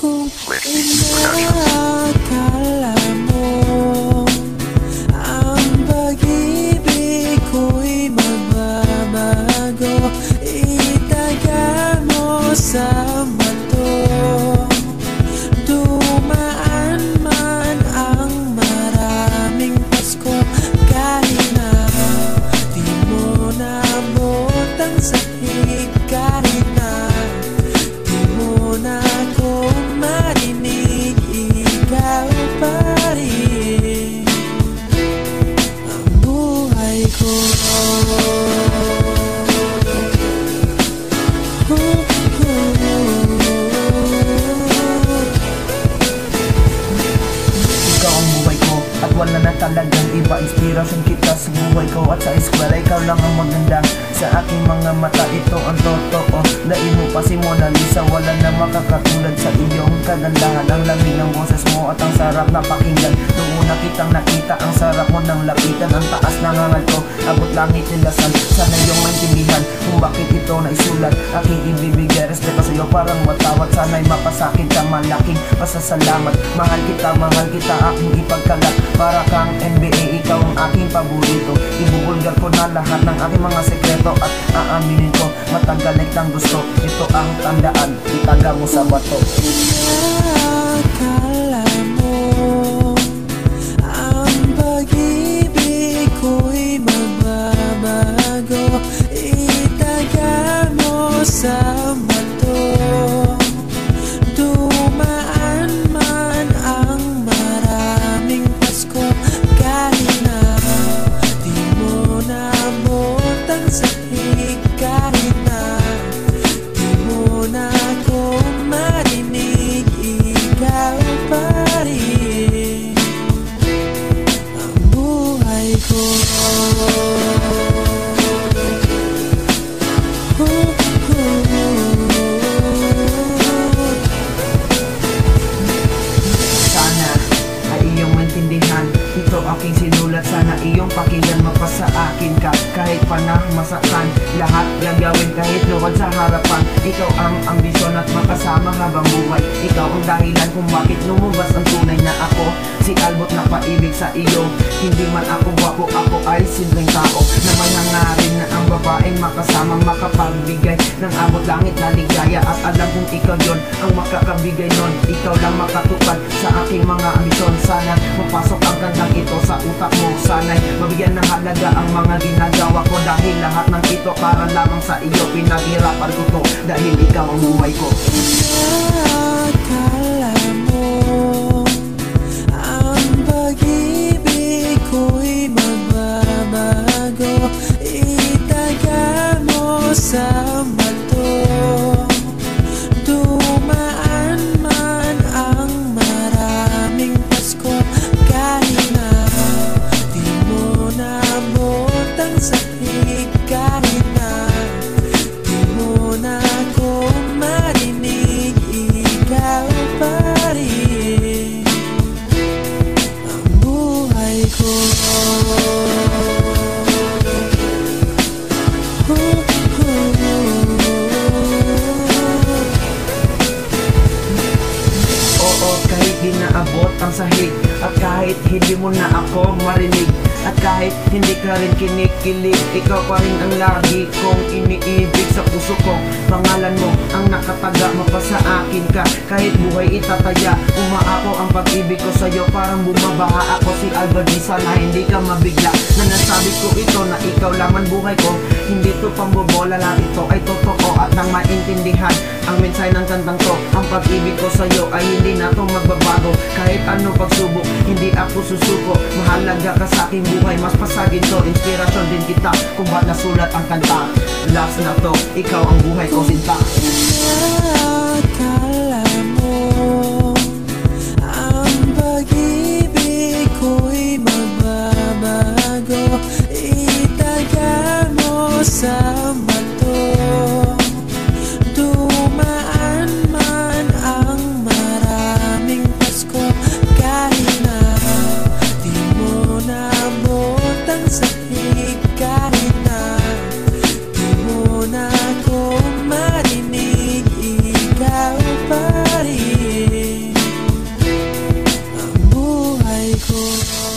Kung inakala mo ang pag-ibig ko'y magbabago, itaga mo sa bato. Dumaan man ang maraming Pasko, kahit na di mo naabot ang sakit, kahit na di mo na ako marinig, ikaw pa rin ang buhay ko. At wala na talagang iba, inspirasyon kita sa buhay ko. At sa eskwela ikaw lang ang maganda sa aking mga mata, ito ang totoo. Dahil mo pa si Mona Lisa, wala na makakatulad sa iyong kagandahan. Ang lamig ng boses mo at ang sarap na pakinggan. Nung una kitang nakita, ang sarap mo ng lapitan. Ang taas ng hangal ko, abot langit nilasan. Sana iyong maintindihan kung bakit ito na isulat. Aking ibibigay respeto sa iyo, parang matawat. Sana'y mapasakit ka, malaking pasasalamat. Mahal kita, aking ipagkalat. Para kang NBA, ikaw ang aking paborito. Ibubulgar ko na lahat ng aking mga sekreto at aaminin ko, matagal na kitang gusto. Ito ang tandaan, itaga mo sa bato. Akala mo ang pag-ibig ko'y magbabago, itaga mo sa bato. Dumaan man ang maraming Pasko, kahit na di mo naabot ang sakit, kahit na di mo na ako marinig, ikaw pa rin ang buhay ko. Sana ay iyong maintindihan, ito aking sinulat. Sana iyong pakinggan, mapasa akin ka kahit pa na masaktan. Lahat gagawin kahit luwad sa harapan. Ikaw ang ambisyon at makasama habang buhay. Ikaw ang dahilan kung bakit lumabas ang tunay na ako, si Albot na paibig sa iyo. Hindi man ako gwapo, ako ay simpleng tao na may hangarin na ang babaeng makasamang makapagbigay ng abot langit na ligaya. At alam kong ikaw yon ang makakabigay nun, ikaw lang makatupad sa aking mga ambisyon. Sana mapasok ang kantang ito sa utak mo, sana'y mabigyan ng halaga ang mga ginagawa ko. Dahil lahat ng ito para lamang sa iyo, pinaghirapan ko to dahil ikaw ang buhay ko. Akala mo ang pag-ibig ko'y magbabago, itaga mo sa bato. Dumaan man ang maraming Pasko, kahit na di mo naabot ang sakit, kahit na di mo na ako marinig, ikaw pa rin ang buhay ko. Oo, kahit di naabot ang sahig, at kahit hindi mo na ako marinig, at kahit hindi ka rin kinikilig, ikaw pa rin ang lagi kong iniibig sa puso ko. Pangalan mo ang nakataga, mapasa akin ka kahit buhay itataya. Umaako ang pag-ibig ko sa'yo, parang bumabaha ako, si Albert. Sana hindi ka mabigla na nasabi ko ito, na ikaw lang ang buhay ko. Hindi to pambobola, lahat ito ay totoo. At nang maintindihan ang mensahe ng kantang to, ang pag-ibig ko sa'yo ay hindi na to magbabago. Kahit anong pagsubok, hindi ako susuko. Mahalaga ka sa aking buhay, mas pasagin to. Inspirasyon din kita kung ba't nasulat ang kanta. Last na to, ikaw ang buhay ko, sinta. Akala mo ang pag-ibig ko'y magbabago, itaga mo sa bato. Dumaan man ang maraming Pasko, kahit na di mo naabot ang sakit, kahit na di mo na ako marinig, ko.